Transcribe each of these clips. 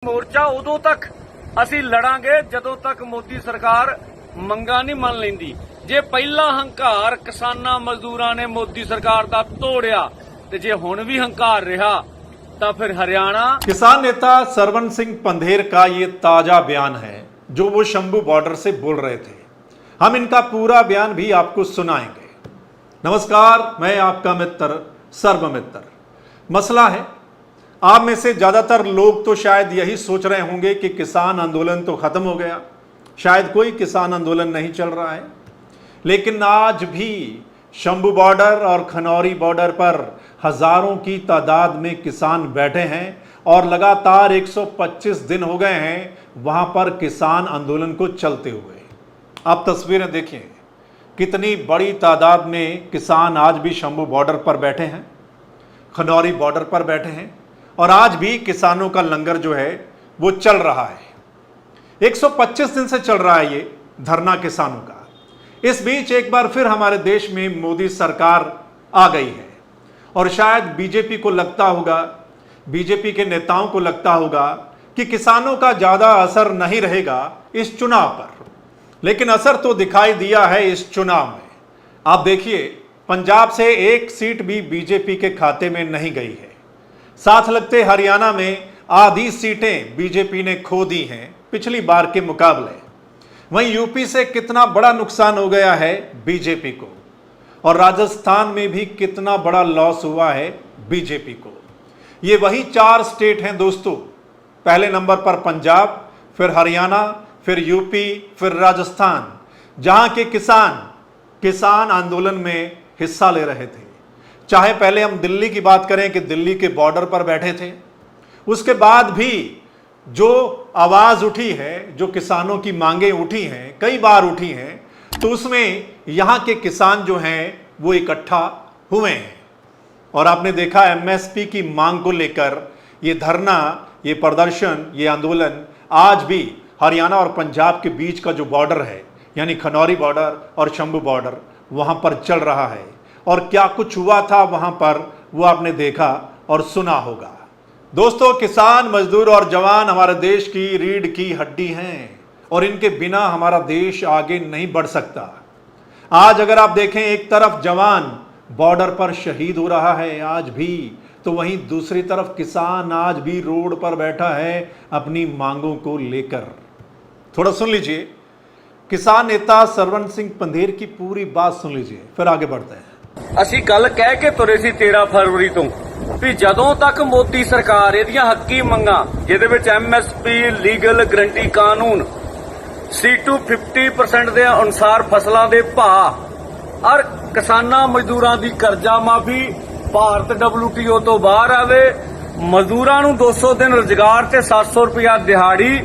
मोर्चा उदों तक ਅਸੀਂ ਲੜਾਂਗੇ ਜਦੋਂ ਤੱਕ ਮੋਦੀ ਸਰਕਾਰ ਮੰਗਾਂ ਨਹੀਂ ਮੰਨ ਲੈਂਦੀ। ਜੇ ਪਹਿਲਾ ਹੰਕਾਰ ਕਿਸਾਨਾਂ ਮਜ਼ਦੂਰਾਂ ਨੇ ਮੋਦੀ ਸਰਕਾਰ ਦਾ ਤੋੜਿਆ ਤੇ ਜੇ ਹੁਣ ਵੀ ਹੰਕਾਰ ਰਿਹਾ ਤਾਂ ਫਿਰ हरियाणा। किसान नेता सरवन सिंह पंधेर का ये ताजा बयान है जो वो शंभू बॉर्डर से बोल रहे थे। हम इनका पूरा बयान भी आपको सुनाएंगे। नमस्कार, मैं आपका मित्र सर्वमित्र। मसला है, आप में से ज्यादातर लोग तो शायद यही सोच रहे होंगे कि किसान आंदोलन तो खत्म हो गया, शायद कोई किसान आंदोलन नहीं चल रहा है। लेकिन आज भी शंभू बॉर्डर और खनौरी बॉर्डर पर हजारों की तादाद में किसान बैठे हैं और लगातार 125 दिन हो गए हैं वहां पर किसान आंदोलन को चलते हुए। आप तस्वीरें देखिए, कितनी बड़ी तादाद में किसान आज भी शंभू बॉर्डर पर बैठे हैं, खनौरी बॉर्डर पर बैठे हैं और आज भी किसानों का लंगर जो है वो चल रहा है। 125 दिन से चल रहा है ये धरना किसानों का। इस बीच एक बार फिर हमारे देश में मोदी सरकार आ गई है और शायद बीजेपी को लगता होगा, बीजेपी के नेताओं को लगता होगा कि किसानों का ज्यादा असर नहीं रहेगा इस चुनाव पर। लेकिन असर तो दिखाई दिया है इस चुनाव में। आप देखिए, पंजाब से एक सीट भी बीजेपी के खाते में नहीं गई है। साथ लगते हरियाणा में आधी सीटें बीजेपी ने खो दी हैं पिछली बार के मुकाबले। वहीं यूपी से कितना बड़ा नुकसान हो गया है बीजेपी को और राजस्थान में भी कितना बड़ा लॉस हुआ है बीजेपी को। ये वही 4 स्टेट हैं दोस्तों, पहले नंबर पर पंजाब, फिर हरियाणा, फिर यूपी, फिर राजस्थान, जहां के किसान आंदोलन में हिस्सा ले रहे थे। चाहे पहले हम दिल्ली की बात करें कि दिल्ली के बॉर्डर पर बैठे थे, उसके बाद भी जो आवाज उठी है, जो किसानों की मांगे उठी हैं, कई बार उठी हैं, तो उसमें यहां के किसान जो हैं वो इकट्ठा हुए हैं। और आपने देखा एमएसपी की मांग को लेकर ये धरना, ये प्रदर्शन, ये आंदोलन आज भी हरियाणा और पंजाब के बीच का जो बॉर्डर है, यानी खनौरी बॉर्डर और शंभू बॉर्डर, वहां पर चल रहा है। और क्या कुछ हुआ था वहां पर वो आपने देखा और सुना होगा। दोस्तों, किसान, मजदूर और जवान हमारे देश की रीढ़ की हड्डी हैं और इनके बिना हमारा देश आगे नहीं बढ़ सकता। आज अगर आप देखें, एक तरफ जवान बॉर्डर पर शहीद हो रहा है आज भी, तो वहीं दूसरी तरफ किसान आज भी रोड पर बैठा है अपनी मांगों को लेकर। थोड़ा सुन लीजिए, किसान नेता सरवन सिंह पंधेर की पूरी बात सुन लीजिए, फिर आगे बढ़ते हैं। ਅਸੀਂ ਕੱਲ ਕਹਿ ਕੇ ਤੁਰੇ ਸੀ 13 ਫਰਵਰੀ ਤੋਂ ਵੀ ਜਦੋਂ ਤੱਕ ਮੋਦੀ ਸਰਕਾਰ ਇਹਦੀਆਂ ਹੱਕੀ ਮੰਗਾਂ, ਜਿਹਦੇ ਵਿੱਚ ਐਮਐਸਪੀ, ਲੀਗਲ ਗਰੰਟੀ ਕਾਨੂੰਨ, C2 50% ਦੇ ਅਨੁਸਾਰ ਫਸਲਾਂ ਦੇ ਭਾਅ ਔਰ ਕਿਸਾਨਾਂ ਮਜ਼ਦੂਰਾਂ ਦੀ ਕਰਜ਼ਾ ਮਾਫੀ, ਭਾਰਤ WTO ਤੋਂ ਬਾਹਰ ਆਵੇ, ਮਜ਼ਦੂਰਾਂ ਨੂੰ 200 ਦਿਨ ਰੁਜ਼ਗਾਰ ਤੇ 700 ਰੁਪਇਆ ਦਿਹਾੜੀ।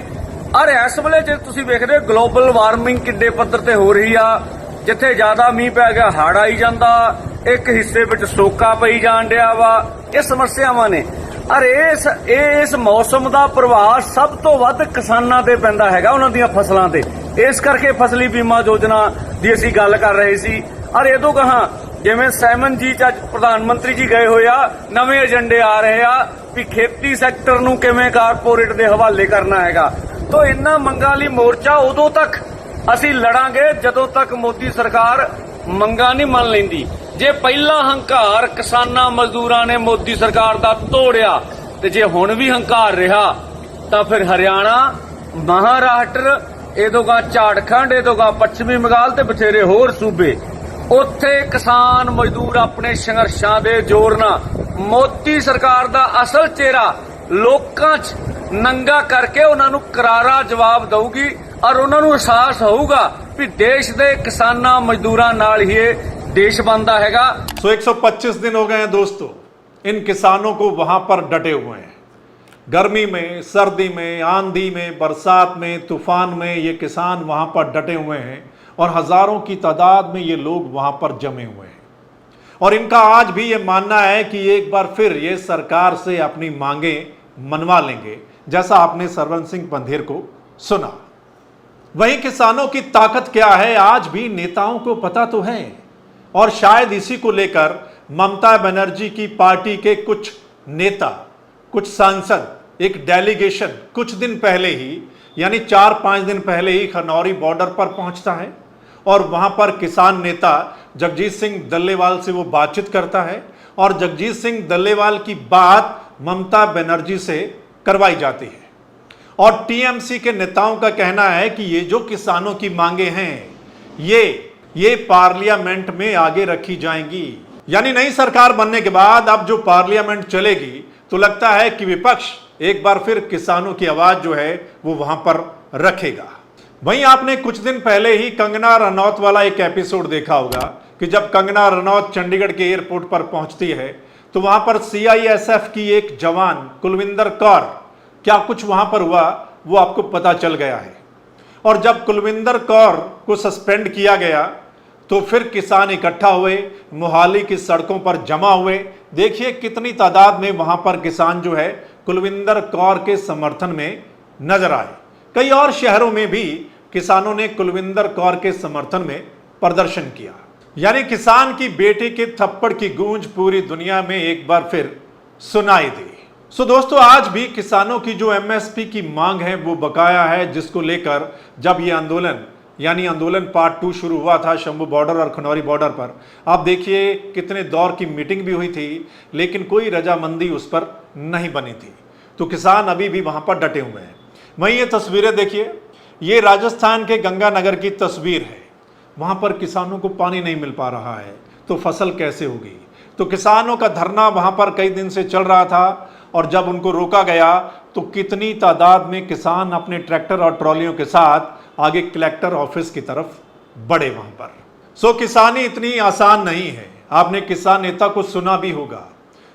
ਔਰ ਇਸ ਵੇਲੇ ਜੇ ਤੁਸੀਂ ਵੇਖਦੇ ਹੋ ਗਲੋਬਲ ਵਾਰਮਿੰਗ ਕਿੱਡੇ ਪੱਧਰ ਤੇ ਹੋ ਰਹੀ ਆ, ਜਿੱਥੇ ਜ਼ਿਆਦਾ ਮੀਂਹ ਪੈ ਗਿਆ ਹੜ੍ਹ ਆਈ ਜਾਂਦਾ, ਇੱਕ ਹਿੱਸੇ ਵਿੱਚ ਸੋਕਾ ਪਈ ਜਾਣ ਡਿਆ ਵਾ। ਇਹ ਸਮੱਸਿਆਵਾਂ ਨੇ ਔਰ ਇਸ ਮੌਸਮ ਦਾ ਪ੍ਰਭਾਵ ਸਭ ਤੋਂ ਵੱਧ ਕਿਸਾਨਾਂ ਤੇ ਪੈਂਦਾ ਹੈਗਾ, ਉਹਨਾਂ ਦੀਆਂ ਫਸਲਾਂ ਤੇ। ਇਸ ਕਰਕੇ ਫਸਲੀ ਬੀਮਾ ਯੋਜਨਾ ਦੀ ਅਸੀਂ ਗੱਲ ਕਰ ਰਹੇ ਸੀ। ਔਰ ਇਹਦੋਂ ਕਹਾਂ ਜਿਵੇਂ ਸੈਮਨ ਜੀ ਅੱਜ ਪ੍ਰਧਾਨ ਮੰਤਰੀ ਜੀ ਗਏ ਹੋਏ ਆ, ਨਵੇਂ ਏਜੰਡੇ ਆ ਰਹੇ ਆ ਵੀ ਖੇਤੀ ਸੈਕਟਰ ਨੂੰ ਕਿਵੇਂ ਕਾਰਪੋਰੇਟ ਦੇ ਹਵਾਲੇ ਕਰਨਾ ਹੈਗਾ। ਤਾਂ ਇਹਨਾਂ ਮੰਗਾਂ ਲਈ ਮੋਰਚਾ ਉਦੋਂ ਤੱਕ ਅਸੀਂ ਲੜਾਂਗੇ ਜਦੋਂ ਤੱਕ ਮੋਦੀ ਸਰਕਾਰ ਮੰਗਾਂ ਨਹੀਂ ਮੰਨ ਲੈਂਦੀ। ਜੇ ਪਹਿਲਾ ਹੰਕਾਰ ਕਿਸਾਨਾਂ ਮਜ਼ਦੂਰਾਂ ਨੇ ਮੋਦੀ ਸਰਕਾਰ ਦਾ ਤੋੜਿਆ ਤੇ ਜੇ ਹੁਣ ਵੀ ਹੰਕਾਰ ਰਿਹਾ ਤਾਂ ਫਿਰ ਹਰਿਆਣਾ, ਮਹਾਰਾਸ਼ਟਰ, ਇਹਦੋਗਾ ਝਾਰਖੰਡ, ਇਹਦੋਗਾ ਪੱਛਮੀ ਬੰਗਾਲ ਤੇ ਬਥੇਰੇ ਹੋਰ ਸੂਬੇ, ਉੱਥੇ ਕਿਸਾਨ ਮਜ਼ਦੂਰ ਆਪਣੇ ਸੰਘਰਸ਼ਾਂ ਦੇ ਜ਼ੋਰ ਨਾਲ ਮੋਦੀ ਸਰਕਾਰ ਦਾ ਅਸਲ ਚਿਹਰਾ ਲੋਕਾਂ 'ਚ ਨੰਗਾ ਕਰਕੇ ਉਹਨਾਂ ਨੂੰ ਕਰਾਰਾ ਜਵਾਬ ਦਊਗੀ और उन्होंने एहसास होगा कि देश के किसानां मजदूरां नाल ही देश बनता हैगा। 125 दिन हो गए हैं दोस्तों, इन किसानों को वहां पर डटे हुए हैं। गर्मी में, सर्दी में, आंधी में, बरसात में, तूफान में ये किसान वहां पर डटे हुए हैं और हजारों की तादाद में ये लोग वहां पर जमे हुए हैं। और इनका आज भी ये मानना है कि एक बार फिर ये सरकार से अपनी मांगे मनवा लेंगे, जैसा आपने सरवन सिंह पंधेर को सुना। वहीं किसानों की ताकत क्या है आज भी नेताओं को पता तो है और शायद इसी को लेकर ममता बनर्जी की पार्टी के कुछ नेता, कुछ सांसद एक डेलीगेशन कुछ दिन पहले ही यानी 4-5 दिन पहले ही खनौरी बॉर्डर पर पहुंचता है और वहां पर किसान नेता जगजीत सिंह डल्लेवाल से वो बातचीत करता है और जगजीत सिंह डल्लेवाल की बात ममता बनर्जी से करवाई जाती है। और टीएमसी के नेताओं का कहना है कि ये जो किसानों की मांगे हैं ये पार्लियामेंट में आगे रखी जाएंगी। यानी नई सरकार बनने के बाद अब जो पार्लियामेंट चलेगी तो लगता है कि विपक्ष एक बार फिर किसानों की आवाज जो है वो वहां पर रखेगा। वहीं आपने कुछ दिन पहले ही कंगना रनौत वाला एक एपिसोड देखा होगा कि जब कंगना रनौत चंडीगढ़ के एयरपोर्ट पर पहुंचती है तो वहां पर सीआईएसएफ की एक जवान कुलविंदर कौर, क्या कुछ वहां पर हुआ वो आपको पता चल गया है। और जब कुलविंदर कौर को सस्पेंड किया गया तो फिर किसान इकट्ठा हुए, मोहाली की सड़कों पर जमा हुए। देखिए कितनी तादाद में वहां पर किसान जो है कुलविंदर कौर के समर्थन में नजर आए। कई और शहरों में भी किसानों ने कुलविंदर कौर के समर्थन में प्रदर्शन किया। यानी किसान की बेटी के थप्पड़ की गूंज पूरी दुनिया में एक बार फिर सुनाई दी। सो दोस्तों, आज भी किसानों की जो एमएसपी की मांग है वो बकाया है, जिसको लेकर जब ये आंदोलन यानी आंदोलन पार्ट 2 शुरू हुआ था शंभू बॉर्डर और खनौरी बॉर्डर पर, आप देखिए कितने दौर की मीटिंग भी हुई थी लेकिन कोई रजामंदी उस पर नहीं बनी थी। तो किसान अभी भी वहां पर डटे हुए हैं। वहीं ये तस्वीरें देखिए, ये राजस्थान के गंगानगर की तस्वीर है। वहां पर किसानों को पानी नहीं मिल पा रहा है तो फसल कैसे होगी। तो किसानों का धरना वहां पर कई दिन से चल रहा था और जब उनको रोका गया तो कितनी तादाद में किसान अपने ट्रैक्टर और ट्रॉलियों के साथ आगे कलेक्टर ऑफिस की तरफ बढ़े वहां पर। सो किसानी इतनी आसान नहीं है। आपने किसान नेता को सुना भी होगा,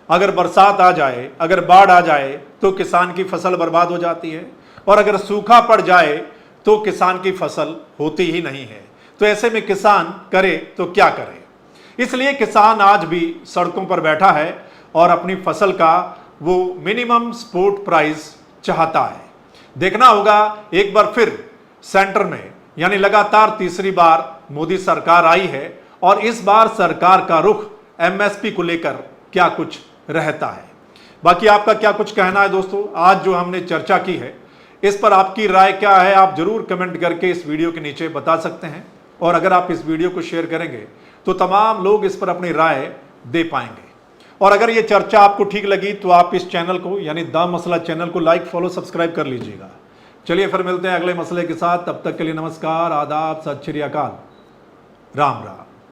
अगर बरसात आ जाए, अगर बाढ़ आ जाए तो किसान की फसल बर्बाद हो जाती है और अगर सूखा पड़ जाए तो किसान की फसल होती ही नहीं है। तो ऐसे में किसान करे तो क्या करे। इसलिए किसान आज भी सड़कों पर बैठा है और अपनी फसल का वो मिनिमम सपोर्ट प्राइस चाहता है। देखना होगा एक बार फिर सेंटर में यानी लगातार तीसरी बार मोदी सरकार आई है और इस बार सरकार का रुख एमएसपी को लेकर क्या कुछ रहता है। बाकी आपका क्या कुछ कहना है दोस्तों, आज जो हमने चर्चा की है इस पर आपकी राय क्या है, आप जरूर कमेंट करके इस वीडियो के नीचे बता सकते हैं। और अगर आप इस वीडियो को शेयर करेंगे तो तमाम लोग इस पर अपनी राय दे पाएंगे। और अगर ये चर्चा आपको ठीक लगी तो आप इस चैनल को यानी द मसला चैनल को लाइक, फॉलो, सब्सक्राइब कर लीजिएगा। चलिए फिर मिलते हैं अगले मसले के साथ। तब तक के लिए नमस्कार, आदाब, सत श्री अकाल, राम राम।